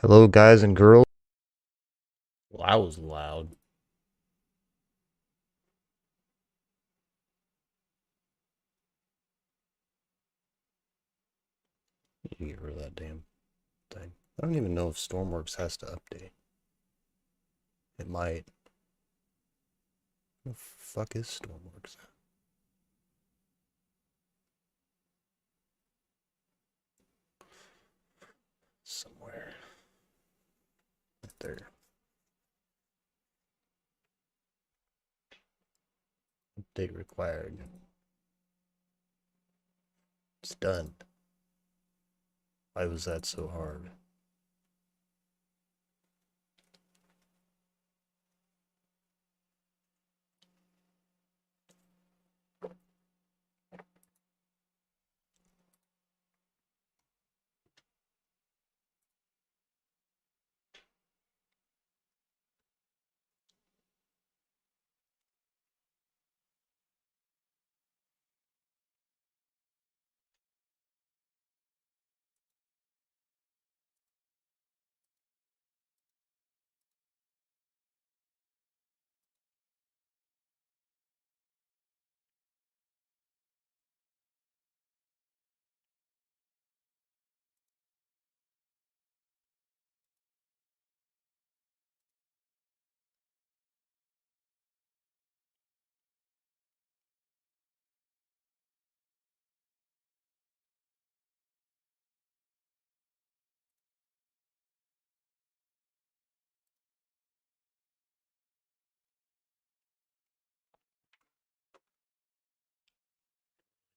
Hello, guys and girls. Well, I was loud. You get rid of that damn thing. I don't even know if Stormworks has to update. It might. Where the fuck is Stormworks at? Somewhere. Right there. Update required. It's done. Why was that so hard?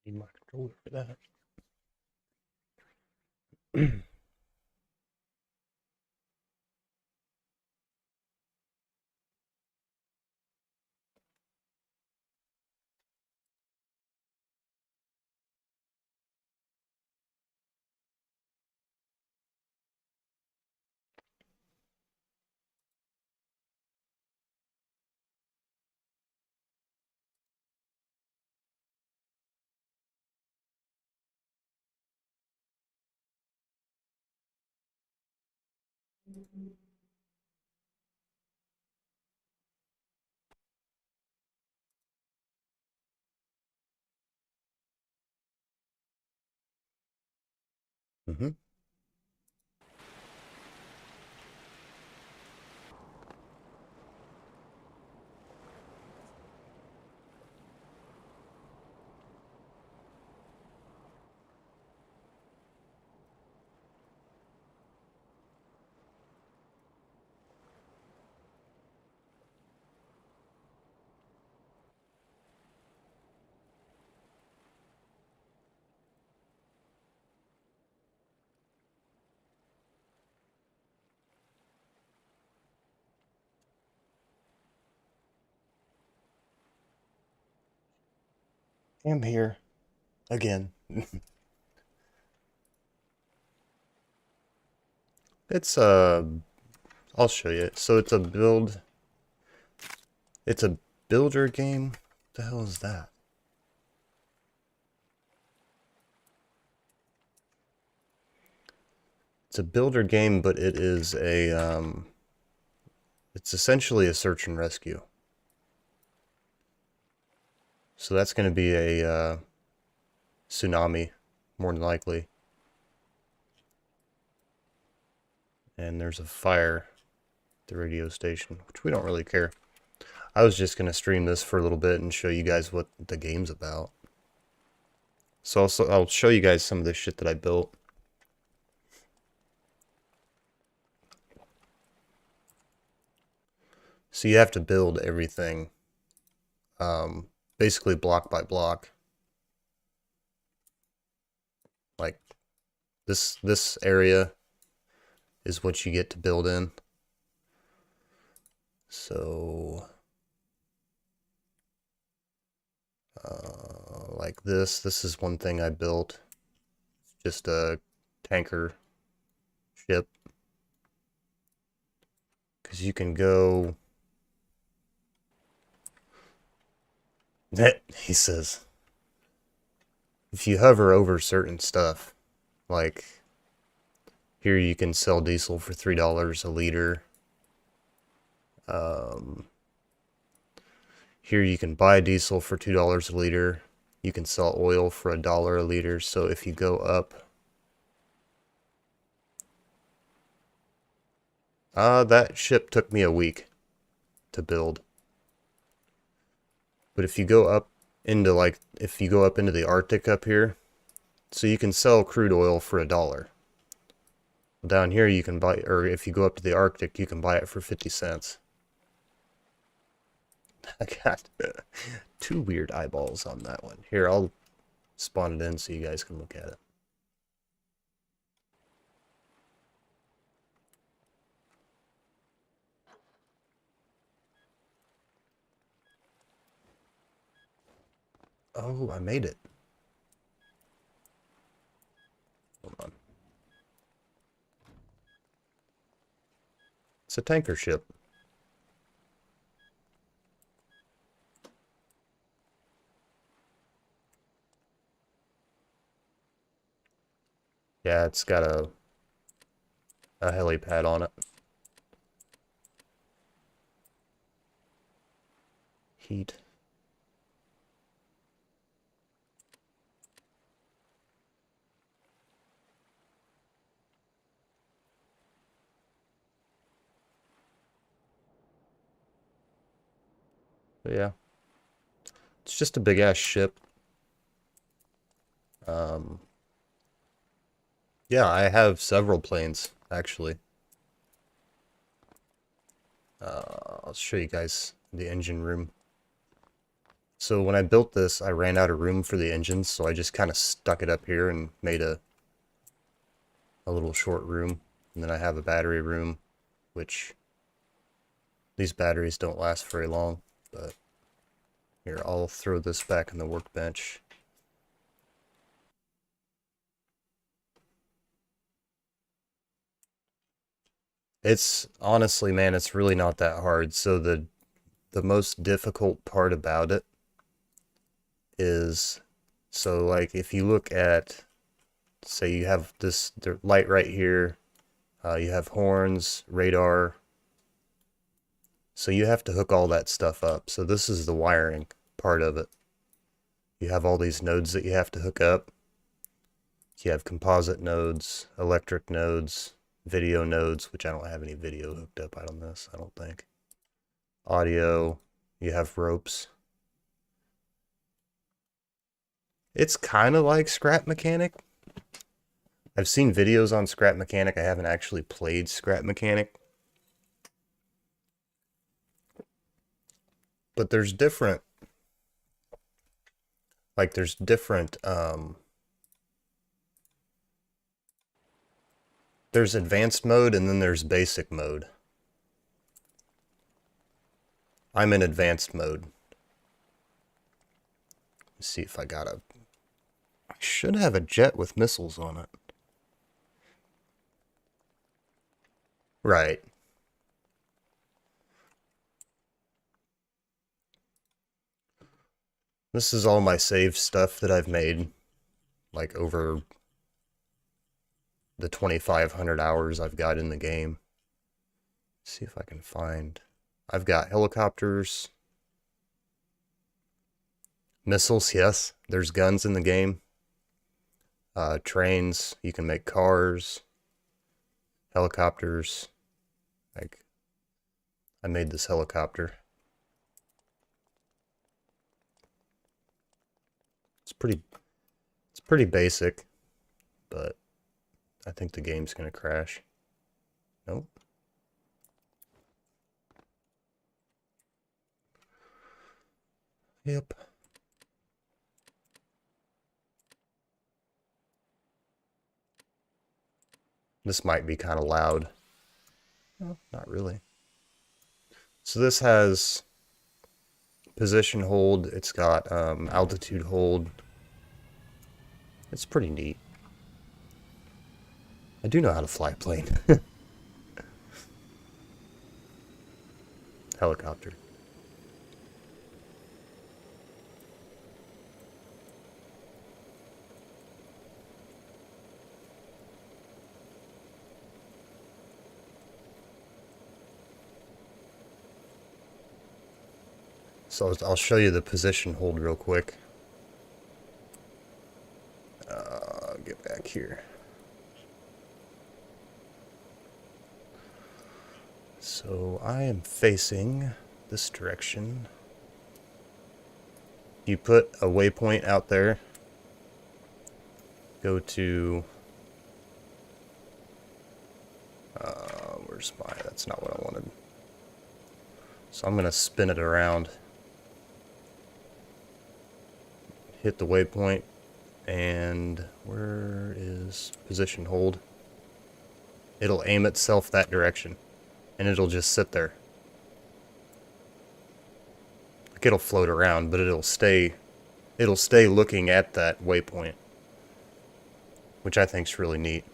Need my controller for that. Mm-hmm. I'm here. Again. It's I'll show you. So it's a builder game. What the hell is that? It's a builder game, but it is it's essentially a search and rescue. So that's going to be a tsunami, more than likely. And there's a fire at the radio station, which we don't really care. I was just going to stream this for a little bit and show you guys what the game's about. So I'll show you guys some of the shit that I built. So you have to build everything, basically block by block. Like this area is what you get to build in. So like this is one thing I built. Just a tanker ship. Because you can go... He says, if you hover over certain stuff, like Here you can sell diesel for $3 a liter. Here you can buy diesel for $2 a liter. You can sell oil for $1 a liter. So if you go up, that ship took me a week to build. But if you go up into the Arctic up here, so you can sell crude oil for $1. Down here you can buy, or if you go up to the Arctic, you can buy it for 50 cents. I got 2 weird eyeballs on that one. Here, I'll spawn it in so you guys can look at it. Oh, I made it. Hold on. It's a tanker ship. Yeah, it's got a helipad on it. Heat. But yeah. It's just a big ass ship. Yeah, I have several planes, actually. I'll show you guys the engine room. So when I built this, I ran out of room for the engines, so I just kind of stuck it up here and made a little short room. And then I have a battery room, which these batteries don't last very long, but here, I'll throw this back in the workbench. It's honestly, man, it's really not that hard. So the most difficult part about it is, so like if you look at, say you have this light right here, you have horns, radar, so you have to hook all that stuff up. So this is the wiring part of it. You have all these nodes that you have to hook up. You have composite nodes, electric nodes, video nodes, which I don't have any video hooked up on this, I don't think. Audio, you have ropes. It's kind of like Scrap Mechanic. I've seen videos on Scrap Mechanic. I haven't actually played Scrap Mechanic. But there's different, like there's different, there's advanced mode and then there's basic mode. I'm in advanced mode. Let's see if I should have a jet with missiles on it. Right. This is all my save stuff that I've made, like over the 2,500 hours I've got in the game. Let's see if I can find. I've got helicopters, missiles, yes. There's guns in the game. Trains, you can make cars, helicopters. Like, I made this helicopter. It's pretty basic, but I think the game's gonna crash. Nope. Yep. This might be kind of loud. No, not really. So this has position hold. It's got altitude hold. It's pretty neat. I do know how to fly a plane. Helicopter. So I'll show you the position hold real quick. Get back here. So I am facing this direction. You put a waypoint out there. Go to... where's my... That's not what I wanted. So I'm going to spin it around. Hit the waypoint. And where is position hold? It'll aim itself that direction. And it'll just sit there. Like it'll float around, but it'll stay looking at that waypoint. Which I think's really neat.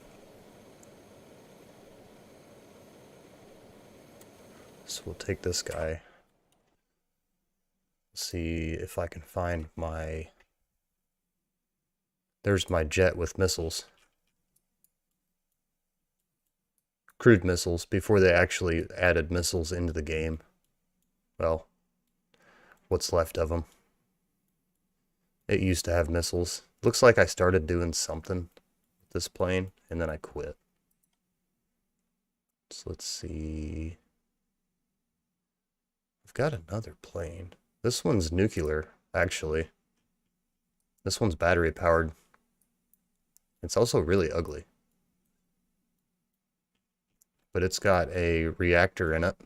So we'll take this guy. See if I can find my... There's my jet with missiles. Crude missiles, before they actually added missiles into the game. Well, what's left of them. It used to have missiles. Looks like I started doing something with this plane, and then I quit. So let's see... I've got another plane. This one's nuclear, actually. This one's battery powered. It's also really ugly. But it's got a reactor in it.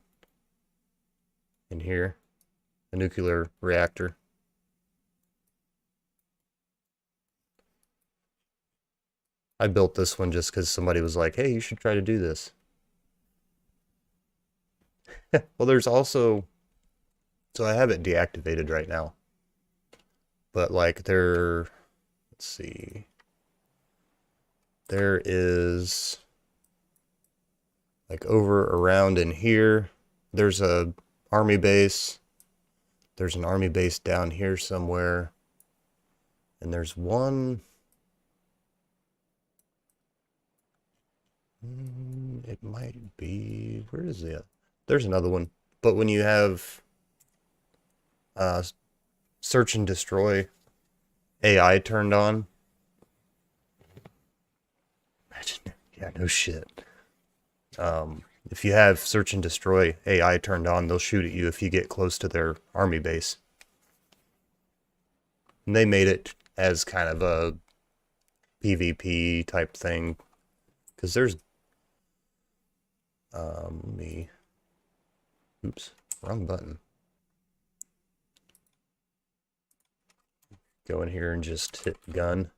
In here. A nuclear reactor. I built this one just because somebody was like, hey, you should try to do this. Well, there's also... So I have it deactivated right now. But like let's see. There is like over around in here, there's a army base. There's an army base down here somewhere. And there's one. It might be, where is it? There's another one. But when you have search and destroy AI turned on. Imagine, yeah, no shit. If you have search and destroy AI turned on, they'll shoot at you if you get close to their army base. And they made it as kind of a PvP type thing. Because there's... Oops, wrong button. Go in here and just hit gun.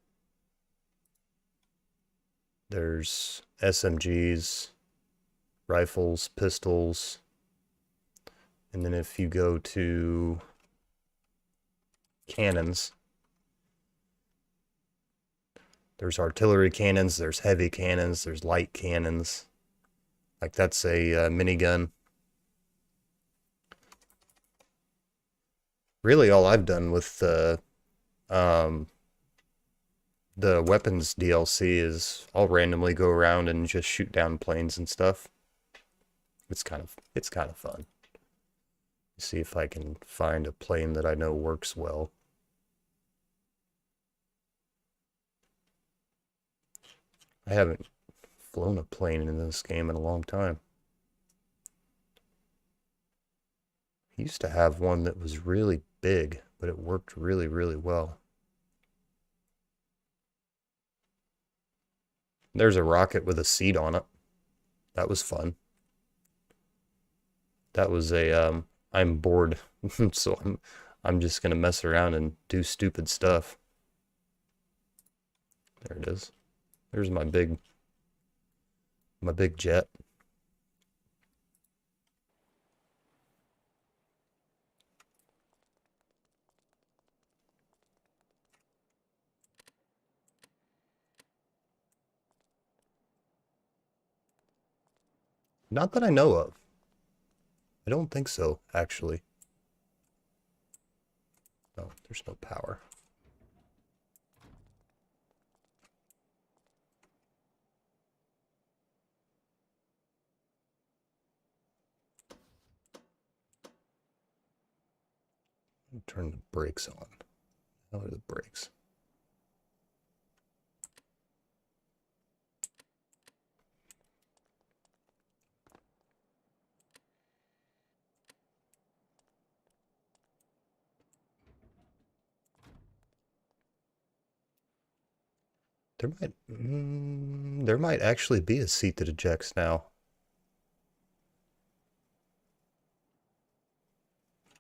There's SMGs, rifles, pistols. And then if you go to cannons, there's artillery cannons, there's heavy cannons, there's light cannons. Like that's a minigun. Really all I've done with the weapons DLC is I'll randomly go around and just shoot down planes and stuff. It's kind of fun. See if I can find a plane that I know works well. I haven't flown a plane in this game in a long time. I used to have one that was really big, but it worked really, really well. There's a rocket with a seat on it. That was fun. That was a, I'm bored, so I'm just gonna mess around and do stupid stuff. There it is. There's my big jet. Not that I know of. I don't think so, actually. No, there's no power. Turn the brakes on. How are the brakes? There might actually be a seat that ejects now.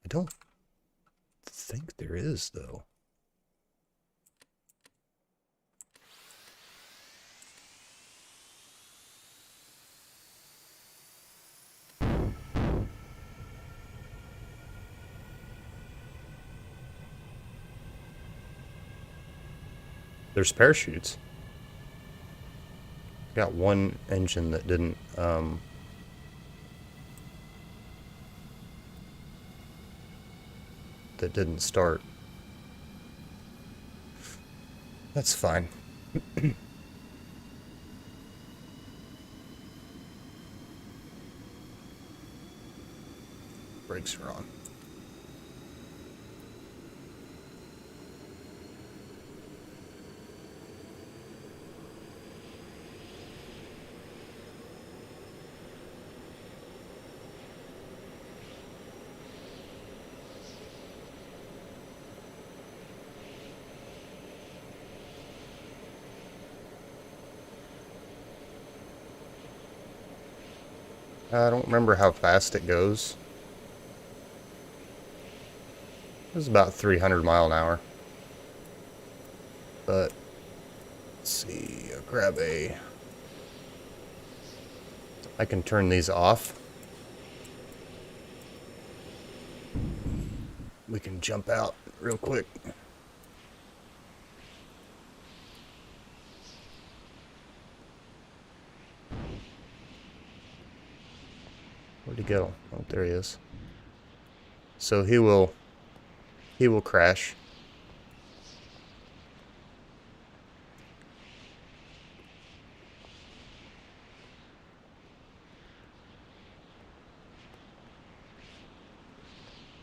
I don't think there is, though. There's parachutes. Got one engine that didn't start. That's fine. Brakes are on. I don't remember how fast it goes. It was about 300 mile an hour. But, let's see, I'll grab a... I can turn these off. We can jump out real quick. Where'd he go? Oh, there he is. So he will crash.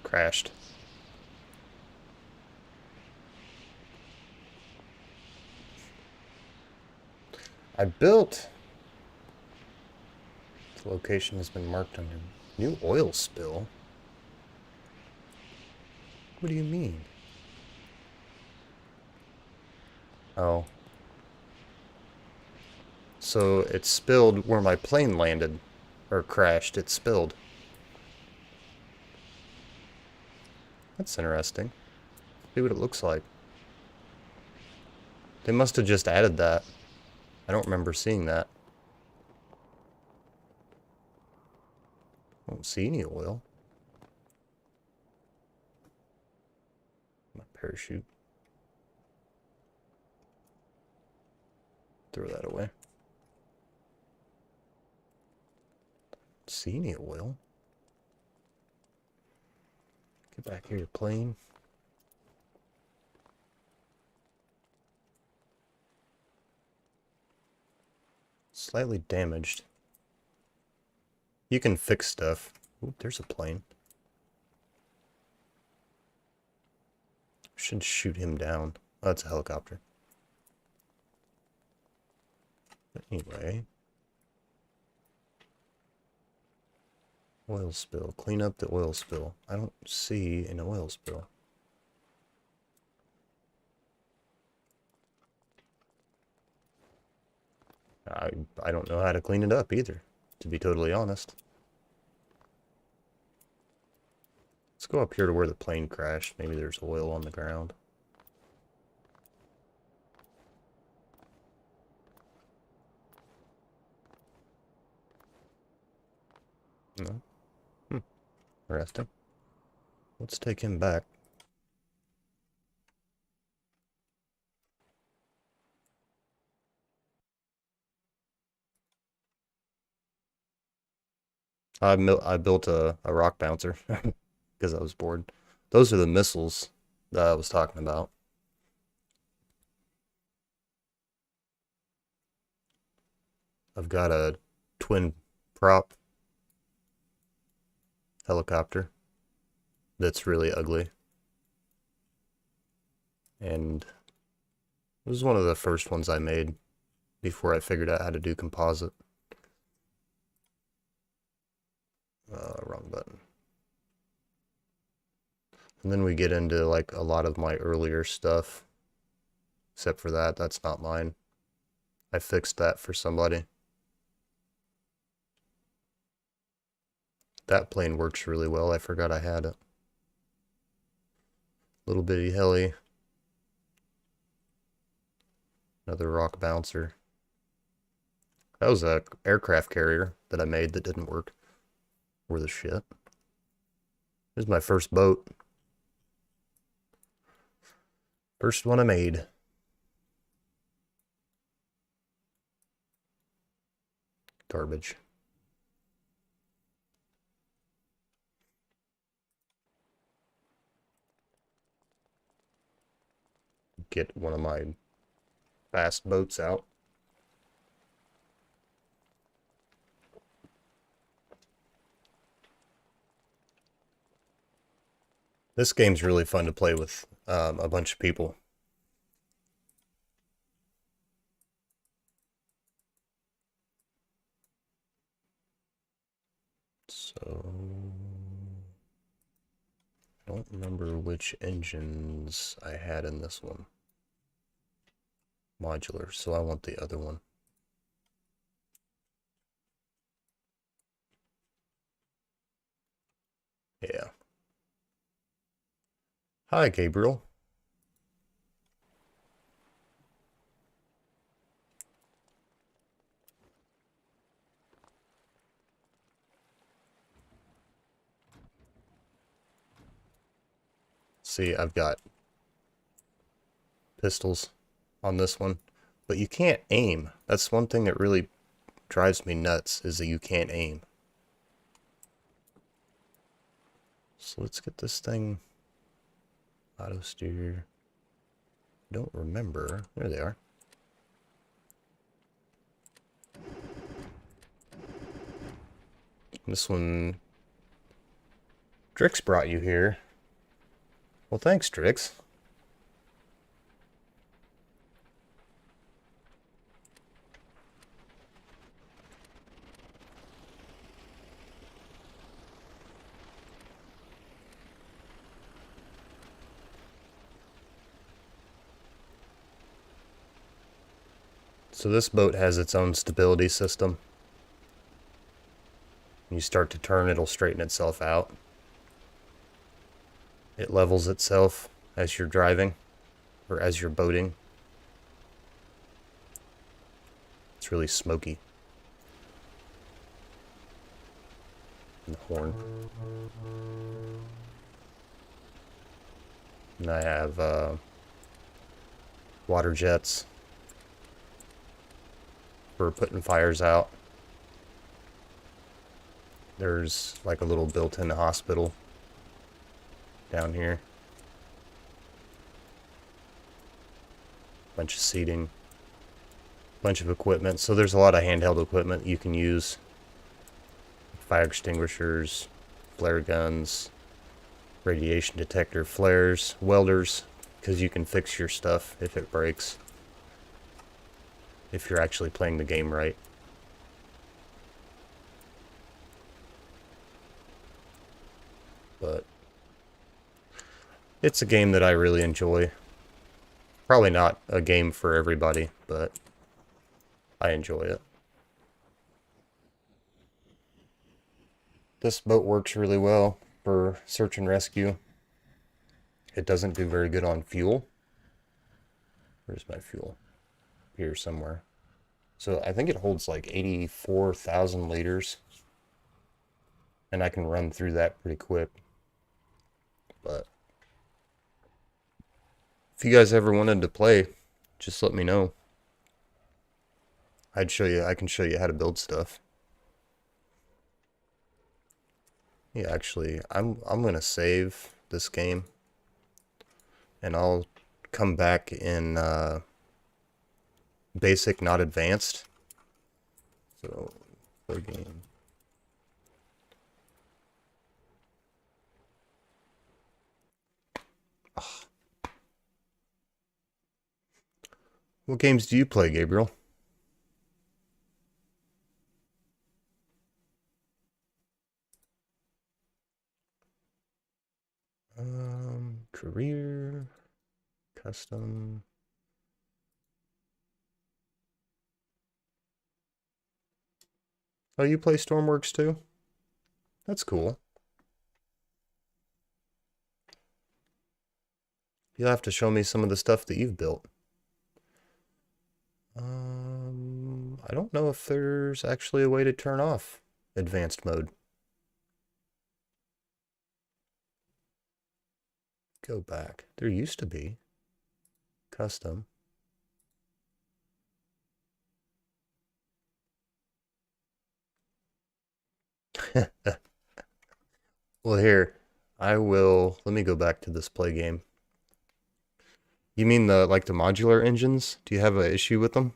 Crashed. I built... The location has been marked under new oil spill. What do you mean? Oh. So it spilled where my plane landed. Or crashed. It spilled. That's interesting. See what it looks like. They must have just added that. I don't remember seeing that. I don't see any oil. My parachute. Throw that away. Don't see any oil. Get back here, plane. Slightly damaged. You can fix stuff. Ooh, there's a plane. Should shoot him down. Oh, that's a helicopter. But anyway. Oil spill. Clean up the oil spill. I don't see an oil spill. I don't know how to clean it up either, to be totally honest. Let's go up here to where the plane crashed. Maybe there's oil on the ground. No? Interesting. Let's take him back. I built a rock bouncer because I was bored. Those are the missiles that I was talking about. I've got a twin prop helicopter that's really ugly. And it was one of the first ones I made before I figured out how to do composite. Wrong button. And then we get into like a lot of my earlier stuff. Except for that, that's not mine. I fixed that for somebody. That plane works really well. I forgot I had it. Little bitty heli. Another rock bouncer. That was a aircraft carrier that I made that didn't work. Where the shit. This is my first boat. First one I made. Garbage. Get one of my fast boats out. This game's really fun to play with a bunch of people. So, I don't remember which engines I had in this one. Modular, so I want the other one. Yeah. Hi, Gabriel. See, I've got pistols on this one, but you can't aim. That's one thing that really drives me nuts, is that you can't aim. So let's get this thing auto steer. Don't remember. There they are. This one, Drix brought you here. Well, thanks, Drix. So this boat has its own stability system. When you start to turn, it'll straighten itself out. It levels itself as you're driving, or as you're boating. It's really smoky. And the horn. And I have water jets for putting fires out. There's like a little built-in hospital down here. Bunch of seating. Bunch of equipment. So there's a lot of handheld equipment you can use. Fire extinguishers, flare guns, radiation detector, flares, welders, because you can fix your stuff if it breaks. If you're actually playing the game right. But it's a game that I really enjoy. Probably not a game for everybody, but I enjoy it. This boat works really well for search and rescue. It doesn't do very good on fuel. Where's my fuel? Here somewhere. So I think it holds like 84,000 liters. And I can run through that pretty quick. But if you guys ever wanted to play, just let me know. I can show you how to build stuff. Yeah, actually, I'm gonna save this game. And I'll come back in basic, not advanced. So, play game. What games do you play, Gabriel? Career, custom. Oh, you play Stormworks too? That's cool. You'll have to show me some of the stuff that you've built. I don't know if there's actually a way to turn off advanced mode. Go back. There used to be. Custom. Well, here, let me go back to this play game. You mean the modular engines? Do you have an issue with them?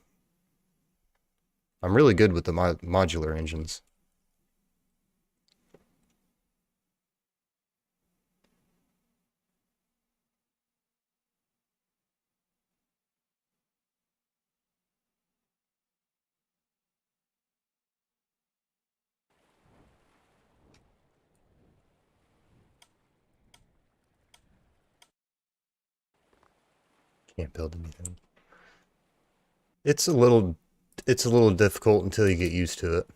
I'm really good with the modular engines. Can't build anything. It's a little difficult until you get used to it.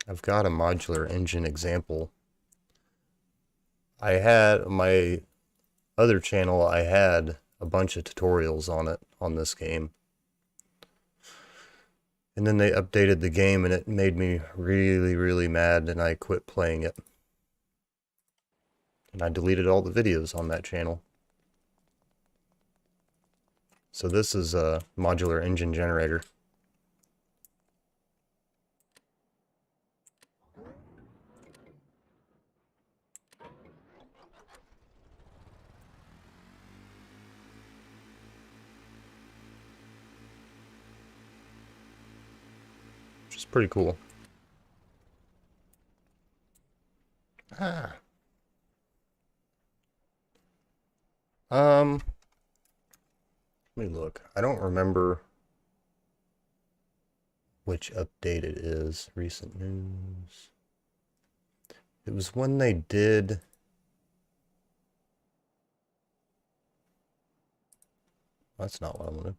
I've got a modular engine example. I had my other channel, I had a bunch of tutorials on it, on this game. And then they updated the game and it made me really, really mad and I quit playing it. And I deleted all the videos on that channel. So this is a modular engine generator. Which is pretty cool. Ah. Let me look. I don't remember which update it is. Recent news. It was when they did... That's not what I wanted.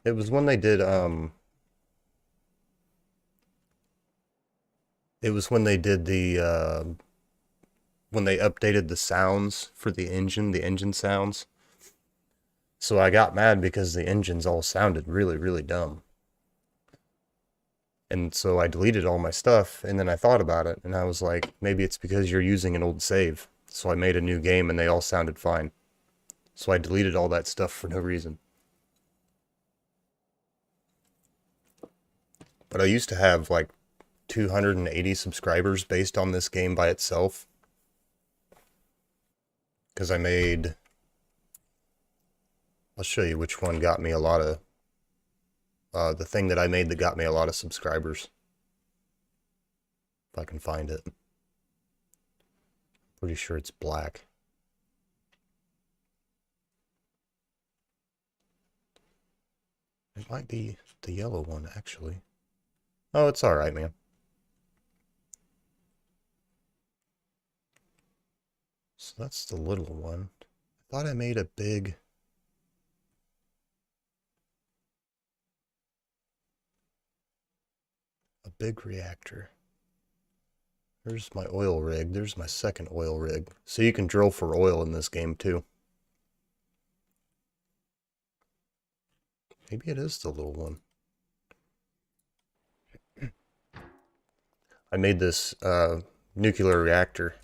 It was when they did, it was when they did the, when they updated the sounds for the engine sounds. So I got mad because the engines all sounded really, really dumb. And so I deleted all my stuff, and then I thought about it, and I was like, maybe it's because you're using an old save. So I made a new game, and they all sounded fine. So I deleted all that stuff for no reason. But I used to have like 280 subscribers based on this game by itself. Because I made... I'll show you which one got me a lot of... the thing that I made that got me a lot of subscribers. If I can find it. Pretty sure it's black. It might be the yellow one, actually. Oh, it's alright, man. So that's the little one. I thought I made a big... reactor. There's my oil rig. There's my second oil rig. So you can drill for oil in this game too. Maybe it is the little one. I made this nuclear reactor.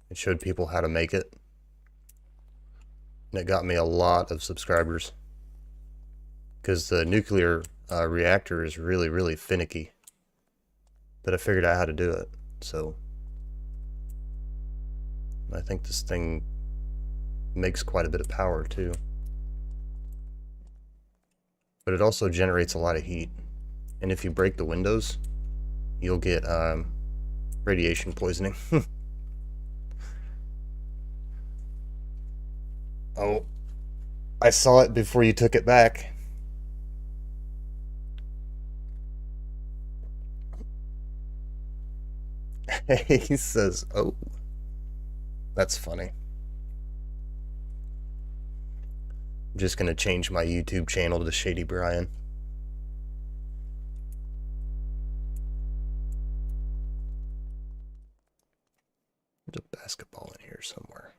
It showed people how to make it. And it got me a lot of subscribers. Because the nuclear reactor is really, really finicky. But I figured out how to do it. So I think this thing makes quite a bit of power too. But it also generates a lot of heat. And if you break the windows, you'll get radiation poisoning. Oh, I saw it before you took it back. He says, oh, that's funny. I'm just going to change my YouTube channel to Shady Brian. There's a basketball in here somewhere.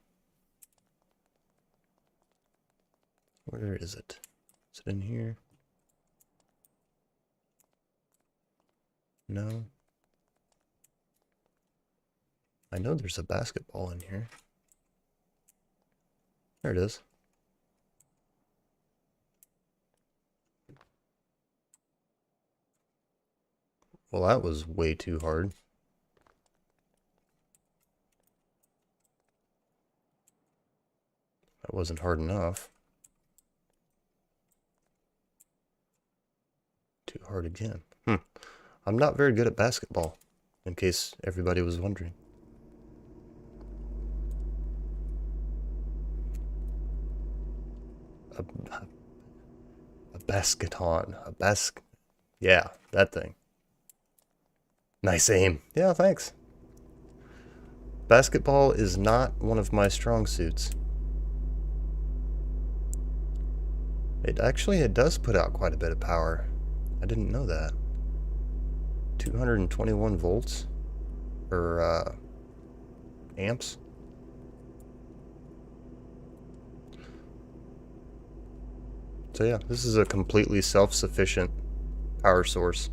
Where is it? Is it in here? No. I know there's a basketball in here. There it is. Well, that was way too hard. That wasn't hard enough. Too hard again. I'm not very good at basketball, in case everybody was wondering. A basketon. Yeah, that thing. Nice aim. Yeah, thanks. Basketball is not one of my strong suits. It does put out quite a bit of power. I didn't know that. 221 volts? Or, amps? So yeah, this is a completely self-sufficient power source.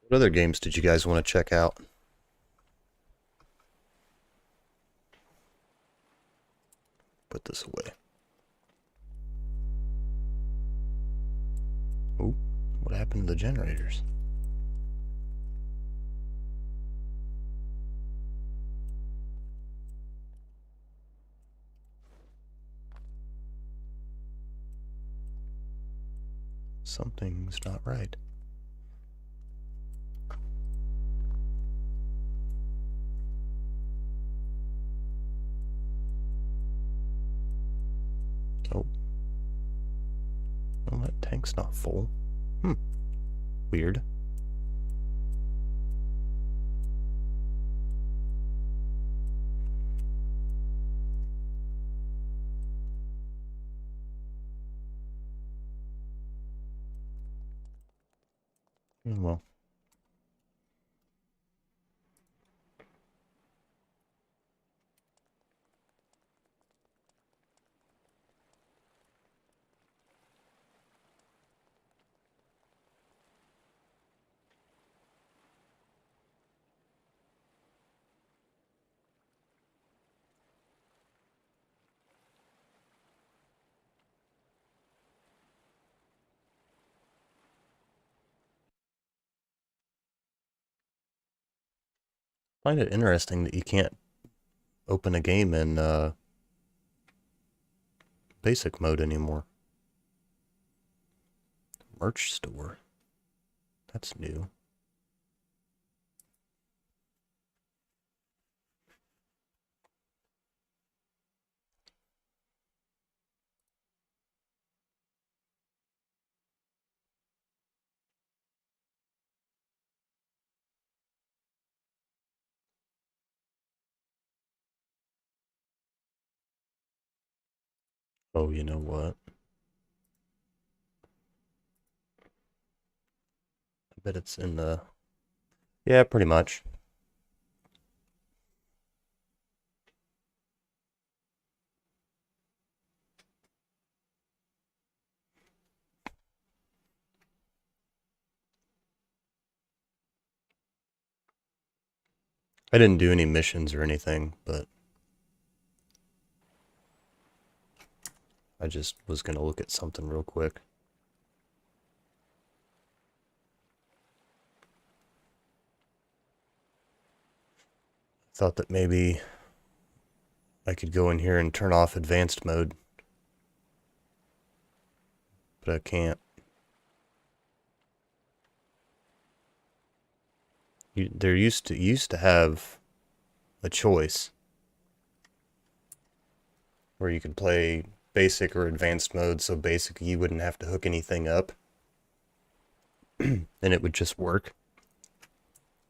What other games did you guys want to check out? Put this away. Ooh, what happened to the generators? Something's not right. Oh. Well, that tank's not full. Weird. Well. I find it interesting that you can't open a game in basic mode anymore. Merch store. That's new. Oh, you know what? I bet it's in the... Yeah, pretty much. I didn't do any missions or anything, but I just was going to look at something real quick. Thought that maybe I could go in here and turn off advanced mode, but I can't. There used to have a choice where you could play basic or advanced mode, so basic you wouldn't have to hook anything up and it would just work.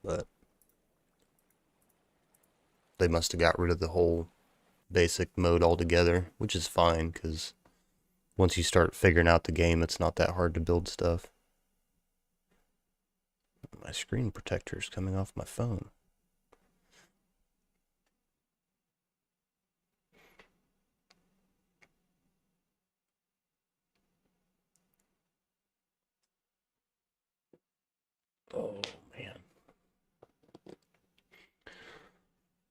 But they must have got rid of the whole basic mode altogether, which is fine because once you start figuring out the game, it's not that hard to build stuff. My screen protector is coming off my phone. Oh, man.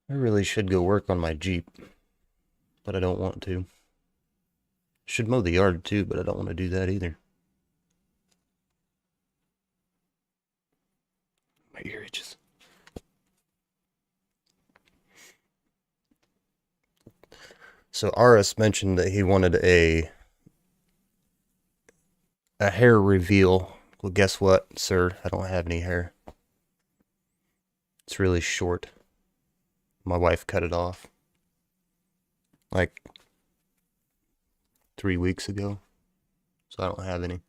I really should go work on my Jeep, but I don't want to. Should mow the yard too, but I don't want to do that either. My ear itches. So Aris mentioned that he wanted a hair reveal. Well, guess what, sir? I don't have any hair. It's really short. My wife cut it off like 3 weeks ago, so I don't have any.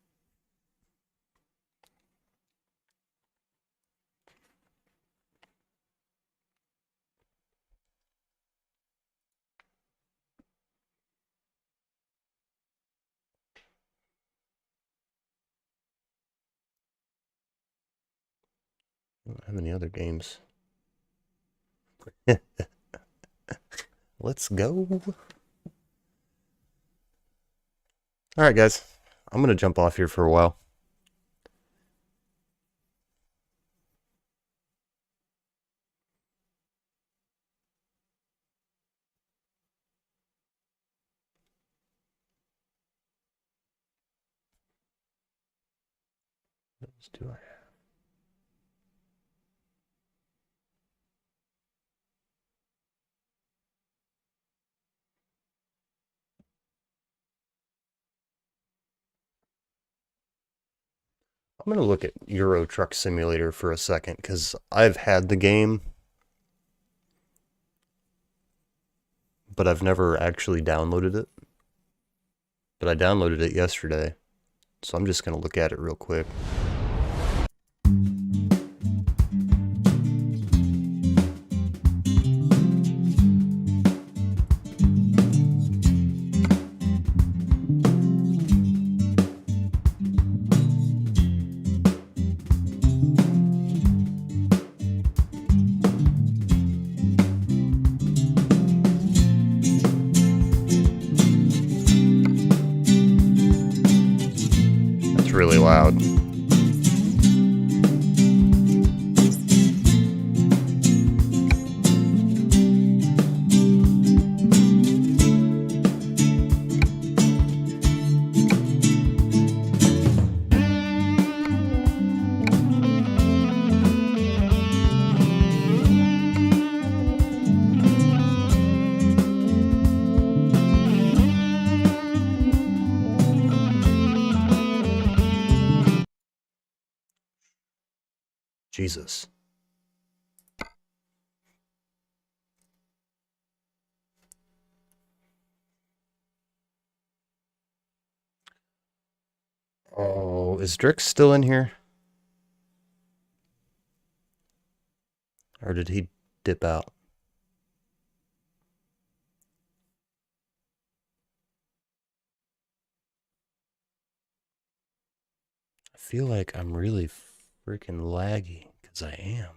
I don't have any other games. Let's go. Alright, guys. I'm going to jump off here for a while. Let's do it. I'm going to look at Euro Truck Simulator for a second because I've had the game, but I've never actually downloaded it. But I downloaded it yesterday, so I'm just going to look at it real quick. That's really loud. Jesus. Oh, is Drix still in here? Or did he dip out? I feel like I'm really freaking laggy, because I am.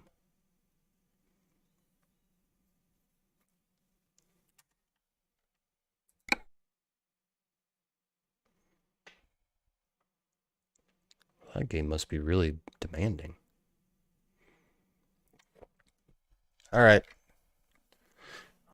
That game must be really demanding. All right.